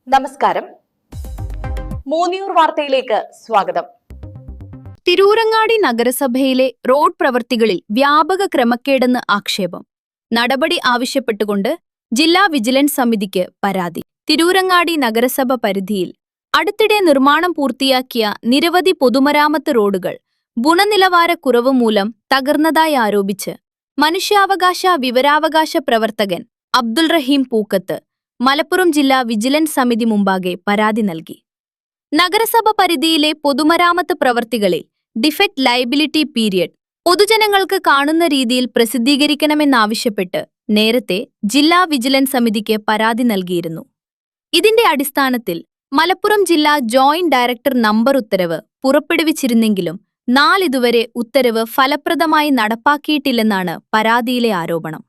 നമസ്കാരം. മൂന്നിയൂർ വാർത്തയിലേക്ക് സ്വാഗതം. തിരൂരങ്ങാടി നഗരസഭയിലെ റോഡ് പ്രവൃത്തികളിൽ വ്യാപക ക്രമക്കേടെന്ന് ആക്ഷേപം. നടപടി ആവശ്യപ്പെട്ടുകൊണ്ട് ജില്ലാ വിജിലൻസ് സമിതിക്ക് പരാതി. തിരൂരങ്ങാടി നഗരസഭ പരിധിയിൽ അടുത്തിടെ നിർമ്മാണം പൂർത്തിയാക്കിയ നിരവധി പൊതുമരാമത്ത് റോഡുകൾ ഗുണനിലവാരക്കുറവ് മൂലം തകർന്നതായി ആരോപിച്ച് മനുഷ്യാവകാശ വിവരാവകാശ പ്രവർത്തകൻ അബ്ദുൾ റഹീം പൂക്കത്ത് മലപ്പുറം ജില്ലാ വിജിലൻസ് സമിതി മുമ്പാകെ പരാതി നൽകി. നഗരസഭ പരിധിയിലെ പൊതുമരാമത്ത് പ്രവർത്തികളിൽ ഡിഫക്ട് ലയബിലിറ്റി പീരിയഡ് പൊതുജനങ്ങൾക്ക് കാണുന്ന രീതിയിൽ പ്രസിദ്ധീകരിക്കണമെന്നാവശ്യപ്പെട്ട് നേരത്തെ ജില്ലാ വിജിലൻസ് സമിതിക്ക് പരാതി നൽകിയിരുന്നു. ഇതിന്റെ അടിസ്ഥാനത്തിൽ മലപ്പുറം ജില്ലാ ജോയിന്റ് ഡയറക്ടർ നമ്പർ ഉത്തരവ് പുറപ്പെടുവിച്ചിരുന്നെങ്കിലും നാളിതുവരെ ഉത്തരവ് ഫലപ്രദമായി നടപ്പാക്കിയിട്ടില്ലെന്നാണ് പരാതിയിലെ ആരോപണം.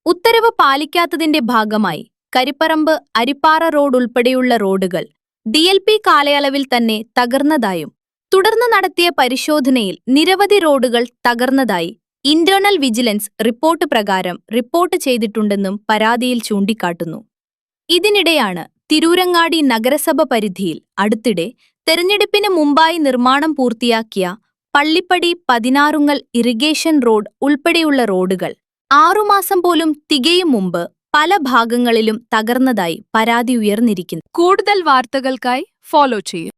ഉത്തരവ് പാലിക്കാത്തതിന്റെ ഭാഗമായി കരിപ്പറമ്പ് അരിപ്പാറ റോഡ് ഉൾപ്പെടെയുള്ള റോഡുകൾ DLP കാലയളവിൽ തന്നെ തകർന്നതായും തുടർന്ന് നടത്തിയ പരിശോധനയിൽ നിരവധി റോഡുകൾ തകർന്നതായി ഇന്റേണൽ വിജിലൻസ് റിപ്പോർട്ട് പ്രകാരം റിപ്പോർട്ട് ചെയ്തിട്ടുണ്ടെന്നും പരാതിയിൽ ചൂണ്ടിക്കാട്ടുന്നു. ഇതിനിടെയാണ് തിരൂരങ്ങാടി നഗരസഭ പരിധിയിൽ അടുത്തിടെ തെരഞ്ഞെടുപ്പിന് മുമ്പായി നിർമ്മാണം പൂർത്തിയാക്കിയ പള്ളിപ്പടി പതിനാറുങ്ങൽ ഇറിഗേഷൻ റോഡ് ഉൾപ്പെടെയുള്ള റോഡുകൾ 6 മാസം പോലും തികയും മുമ്പ് പല ഭാഗങ്ങളിലും തകർന്നതായി പരാതി ഉയർന്നിരിക്കുന്നു. കൂടുതൽ വാർത്തകൾക്കായി ഫോളോ ചെയ്യൂ.